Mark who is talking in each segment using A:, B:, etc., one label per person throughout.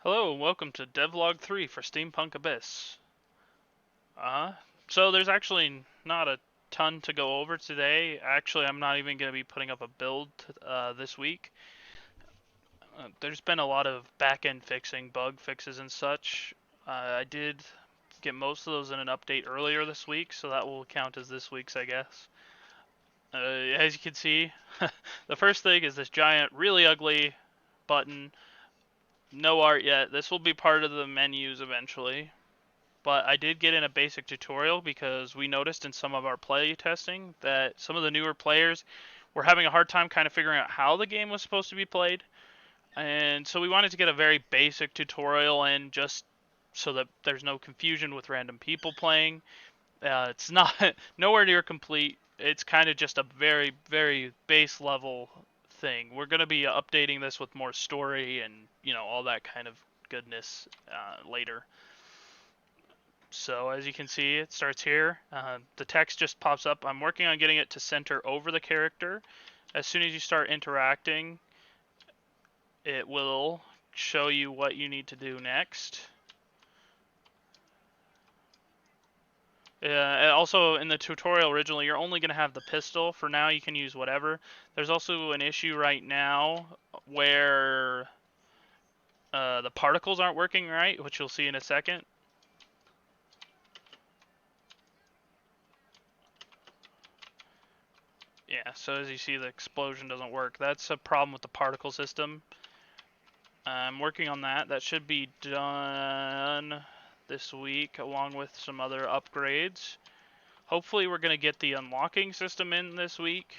A: Hello and welcome to Devlog 3 for Steampunk Abyss. Uh, so there's actually not a ton to go over today. Actually, I'm not even going to be putting up a build this week. There's been a lot of back-end fixing, bug fixes and such. I did get most of those in an update earlier this week, so that will count as this week's, I guess. As you can see, the first thing is this giant, really ugly button. No art yet. This will be part of the menus eventually. But I did get in a basic tutorial because we noticed in some of our play testing that some of the newer players were having a hard time kind of figuring out how the game was supposed to be played. And so we wanted to get a very basic tutorial in just so that there's no confusion with random people playing. It's not nowhere near complete. It's kind of just a very, very base level thing. We're going to be updating this with more story and, all that kind of goodness later. So as you can see, it starts here. The text just pops up. I'm working on getting it to center over the character. As soon as you start interacting, it will show you what you need to do next. Also, in the tutorial originally, you're only going to have the pistol. For now, you can use whatever. There's also an issue right now where the particles aren't working right, which you'll see in a second. Yeah, so as you see, the explosion doesn't work. That's a problem with the particle system. I'm working on that. That should be done this week, along with some other upgrades. Hopefully we're going to get the unlocking system in this week.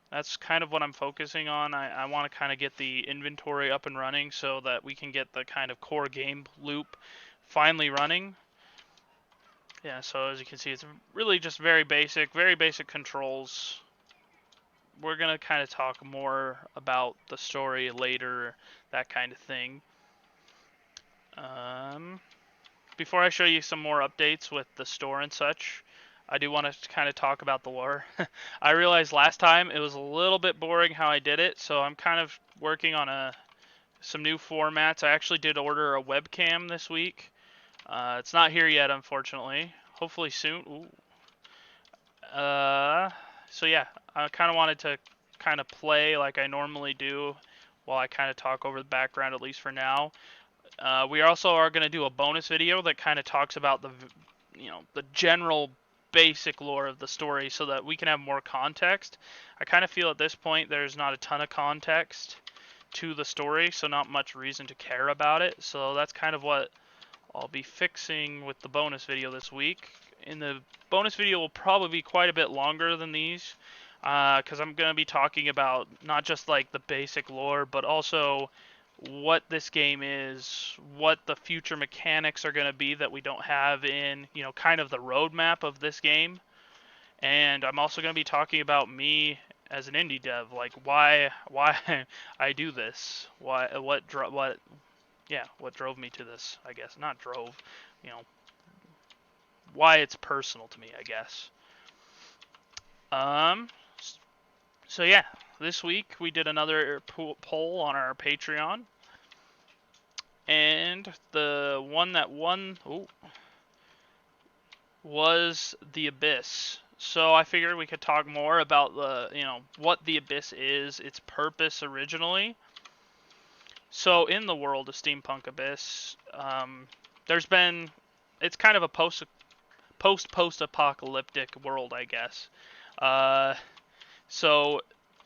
A: That's kind of what I'm focusing on. I want to kind of get the inventory up and running so that we can get the kind of core game loop finally running. Yeah, so as you can see, it's really just very basic controls. We're going to kind of talk more about the story later, that kind of thing. Before I show you some more updates with the store and such, I do want to kind of talk about the lore. I realized last time it was a little bit boring how I did it, so I'm kind of working on some new formats. I actually did order a webcam this week. It's not here yet, unfortunately. Hopefully soon. Ooh. So yeah, I kind of wanted to kind of play like I normally do while I kind of talk over the background, at least for now. We also are going to do a bonus video that kind of talks about the general basic lore of the story so that we can have more context. I kind of feel at this point there's not a ton of context to the story, so not much reason to care about it. So that's kind of what I'll be fixing with the bonus video this week. In the bonus video will probably be quite a bit longer than these because I'm going to be talking about not just like the basic lore, but also what this game is, what the future mechanics are going to be that we don't have in, kind of the roadmap of this game. And I'm also going to be talking about me as an indie dev, like why I do this, what drove me to this, I guess. Not drove, you know, why it's personal to me, I guess. Um so yeah, this week we did another poll on our Patreon. And the one that won was the Abyss. So I figured we could talk more about what the Abyss is, its purpose originally. So in the world of Steampunk Abyss, it's kind of a post-apocalyptic world, I guess. So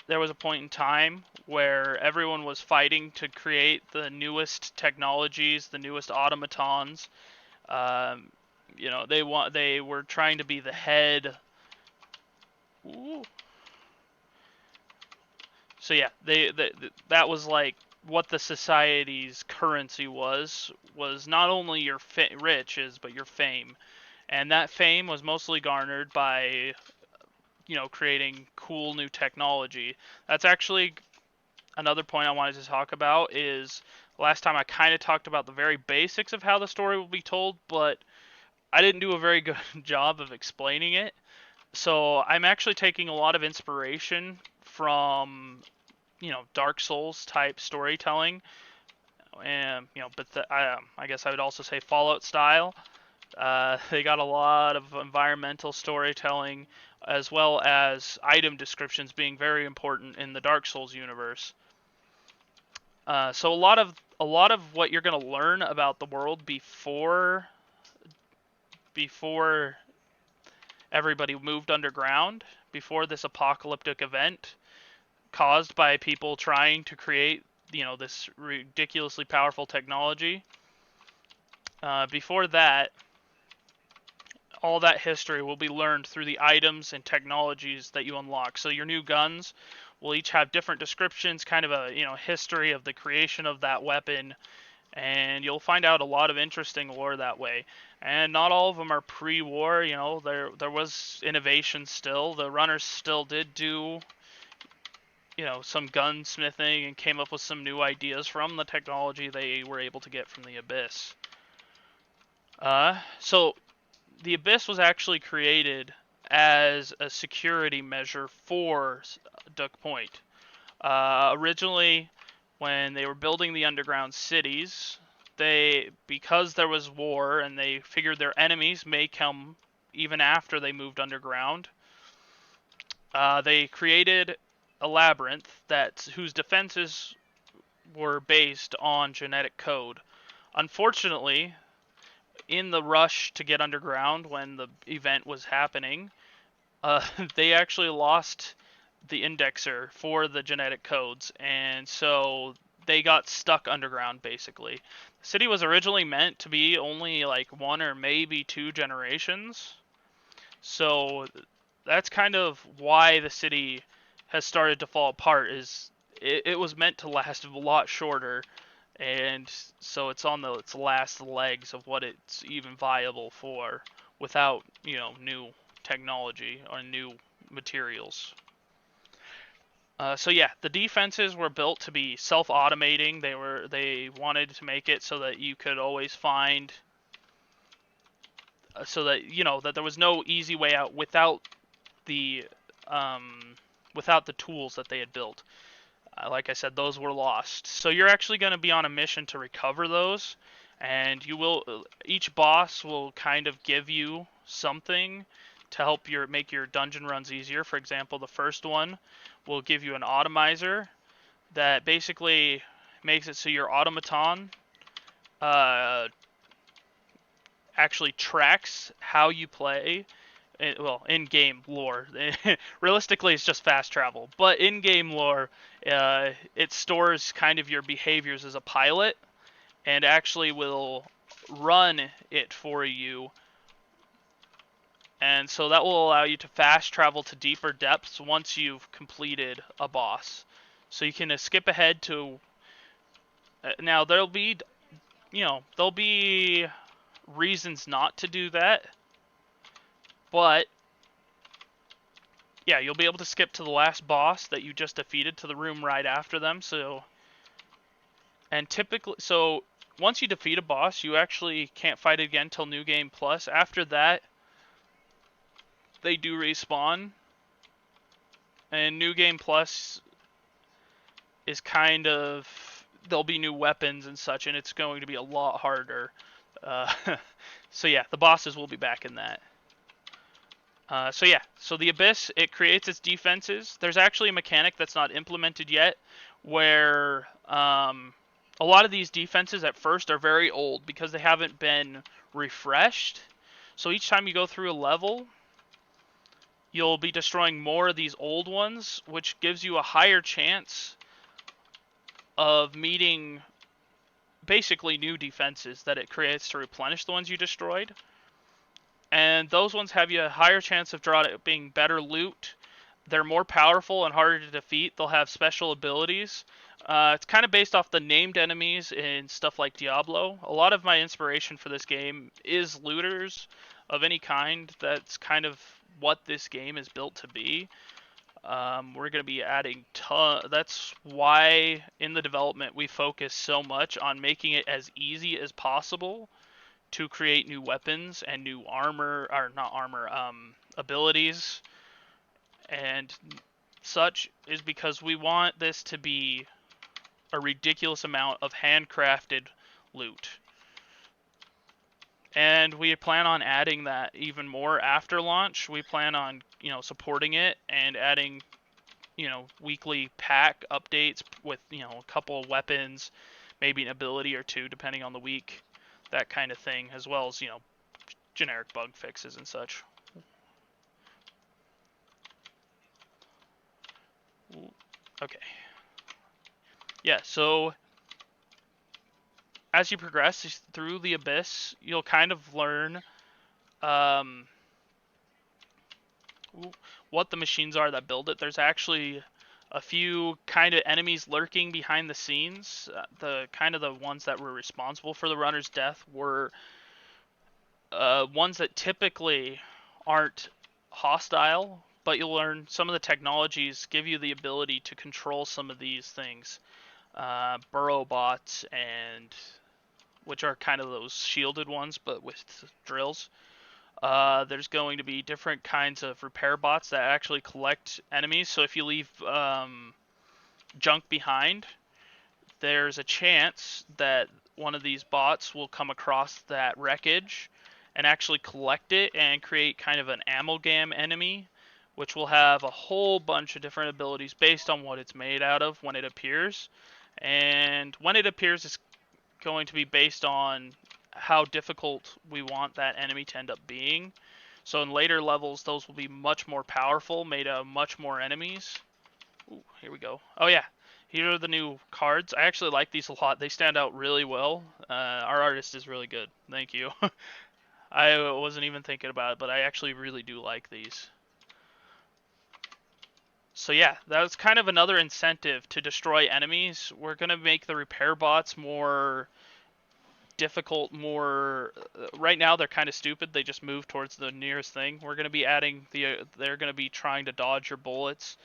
A: there was a point in time where everyone was fighting to create the newest technologies, the newest automatons. They were trying to be the head. Ooh. So yeah, that was like what the society's currency was not only your riches but your fame, and that fame was mostly garnered by creating cool new technology. That's actually another point I wanted to talk about. Is last time I kind of talked about the very basics of how the story will be told, but I didn't do a very good job of explaining it. So I'm actually taking a lot of inspiration from Dark Souls type storytelling. and but I guess I would also say Fallout style. They got a lot of environmental storytelling, as well as item descriptions being very important in the Dark Souls universe. So a lot of what you're gonna learn about the world before everybody moved underground, before this apocalyptic event caused by people trying to create this ridiculously powerful technology. Before that, all that history will be learned through the items and technologies that you unlock. So your new guns will each have different descriptions, kind of a history of the creation of that weapon, and you'll find out a lot of interesting lore that way. And not all of them are pre-war. There was innovation still. The runners still did do some gunsmithing and came up with some new ideas from the technology they were able to get from the Abyss. So the Abyss was actually created as a security measure for Duck Point. Originally, when they were building the underground cities, because there was war and they figured their enemies may come even after they moved underground, they created a labyrinth whose defenses were based on genetic code. Unfortunately, in the rush to get underground when the event was happening, they actually lost the indexer for the genetic codes, and so they got stuck underground basically. The city was originally meant to be only like one or maybe two generations, so that's kind of why the city has started to fall apart. It was meant to last a lot shorter, and so it's on its last legs of what it's even viable for without new technology or new materials. So yeah, the defenses were built to be self-automating. They wanted to make it so that you could always find, so that that there was no easy way out the without the tools that they had built. Like I said, those were lost. So you're actually going to be on a mission to recover those, and each boss will kind of give you something to help make your dungeon runs easier. For example, the first one will give you an automizer that basically makes it so your automaton uh, actually tracks how you play. Well, in-game lore. Realistically, it's just fast travel. But in-game lore, it stores kind of your behaviors as a pilot, and actually will run it for you. And so that will allow you to fast travel to deeper depths once you've completed a boss. So you can skip ahead to... now, there'll be reasons not to do that. But yeah, you'll be able to skip to the last boss that you just defeated to the room right after them. So once you defeat a boss, you actually can't fight it again till New Game Plus. After that, they do respawn, and New Game Plus is there'll be new weapons and such, and it's going to be a lot harder. So yeah, the bosses will be back in that. So the Abyss, it creates its defenses. There's actually a mechanic that's not implemented yet, where a lot of these defenses at first are very old because they haven't been refreshed. So each time you go through a level, you'll be destroying more of these old ones, which gives you a higher chance of meeting basically new defenses that it creates to replenish the ones you destroyed. And those ones have you a higher chance of being better loot. They're more powerful and harder to defeat. They'll have special abilities. It's kind of based off the named enemies in stuff like Diablo. A lot of my inspiration for this game is looters of any kind. That's kind of what this game is built to be. We're going to be adding that's why in the development we focus so much on making it as easy as possible to create new weapons and new abilities and such, is because we want this to be a ridiculous amount of handcrafted loot. And we plan on adding that even more after launch. We plan on, supporting it and adding, weekly pack updates with, a couple of weapons, maybe an ability or two depending on the week, that kind of thing, as well as, generic bug fixes and such. Okay. Yeah, so as you progress through the abyss, you'll kind of learn um, what the machines are that build it. There's actually a few kind of enemies lurking behind the scenes. The kind of the ones that were responsible for the runner's death were ones that typically aren't hostile, but you'll learn some of the technologies give you the ability to control some of these things. Burrow bots, and which are kind of those shielded ones, but with drills. There's going to be different kinds of repair bots that actually collect enemies. So if you leave junk behind, there's a chance that one of these bots will come across that wreckage and actually collect it and create kind of an amalgam enemy, which will have a whole bunch of different abilities based on what it's made out of when it appears. And when it appears, it's going to be based on how difficult we want that enemy to end up being. So in later levels, those will be much more powerful, made out of much more enemies. Ooh, here we go. Oh yeah, here are the new cards. I actually like these a lot. They stand out really well. Our artist is really good. Thank you. I wasn't even thinking about it, but I actually really do like these. So yeah, that was kind of another incentive to destroy enemies. We're going to make the repair bots more difficult, more right now they're kind of stupid. They just move towards the nearest thing. We're going to be adding they're going to be trying to dodge your bullets.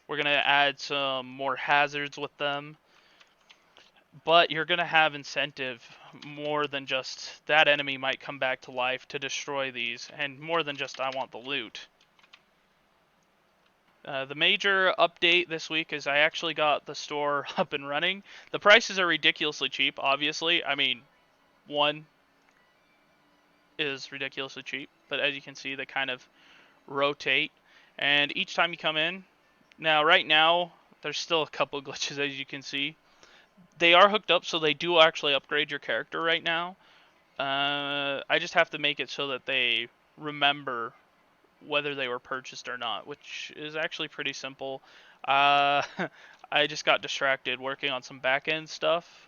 A: We're going to add some more hazards with them. But you're going to have incentive more than just that enemy might come back to life to destroy these, and more than just I want the loot. The major update this week is I actually got the store up and running. The prices are ridiculously cheap, obviously. I mean, one is ridiculously cheap, but as you can see, they kind of rotate. And each time you come in, now right now, there's still a couple glitches as you can see. They are hooked up, so they do actually upgrade your character right now. I just have to make it so that they remember whether they were purchased or not, which is actually pretty simple. I just got distracted working on some back-end stuff,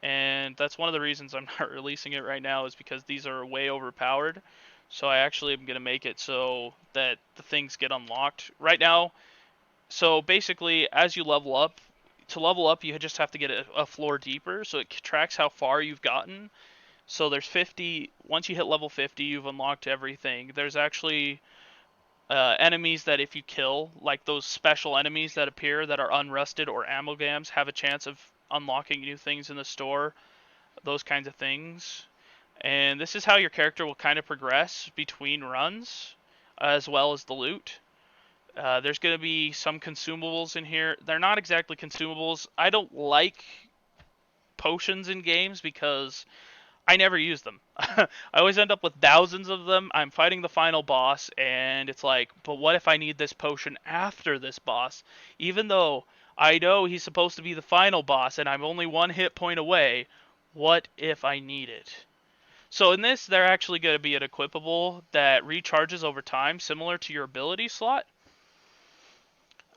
A: and that's one of the reasons I'm not releasing it right now, is because these are way overpowered. So I actually am going to make it so that the things get unlocked. Right now, so basically, as you level up, to level up, you just have to get a floor deeper, so it tracks how far you've gotten. So there's 50, once you hit level 50, you've unlocked everything. There's actually enemies that if you kill, like those special enemies that appear that are unrusted or amalgams, have a chance of unlocking new things in the store, those kinds of things. And this is how your character will kind of progress between runs, as well as the loot. There's going to be some consumables in here. They're not exactly consumables. I don't like potions in games because I never use them. I always end up with thousands of them. I'm fighting the final boss, and it's like, but what if I need this potion after this boss? Even though I know he's supposed to be the final boss, and I'm only one hit point away, what if I need it? So in this, they're actually going to be an equipable that recharges over time, similar to your ability slot.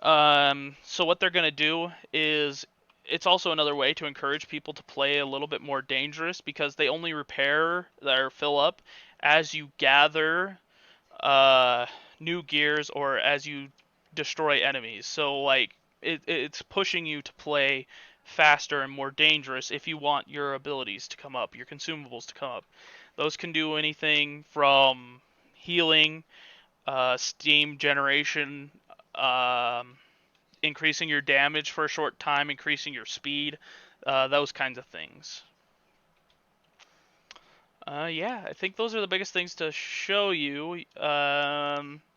A: So what they're going to do is, it's also another way to encourage people to play a little bit more dangerous, because they only repair or fill up as you gather new gears or as you destroy enemies. So like it's pushing you to play faster and more dangerous if you want your abilities to come up, your consumables to come up. Those can do anything from healing, steam generation, increasing your damage for a short time, increasing your speed, those kinds of things. Yeah, I think those are the biggest things to show you.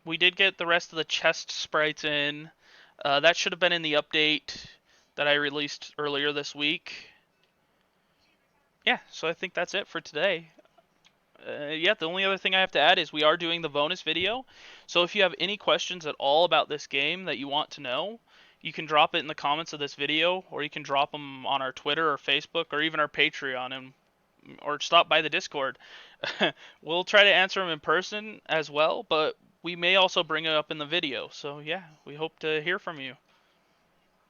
A: We did get the rest of the chest sprites in. That should have been in the update that I released earlier this week. Yeah, so I think that's it for today. Yeah, the only other thing I have to add is we are doing the bonus video. So if you have any questions at all about this game that you want to know, you can drop it in the comments of this video, or you can drop them on our Twitter or Facebook or even our Patreon, and or stop by the Discord. We'll try to answer them in person as well, but we may also bring it up in the video. So yeah, we hope to hear from you.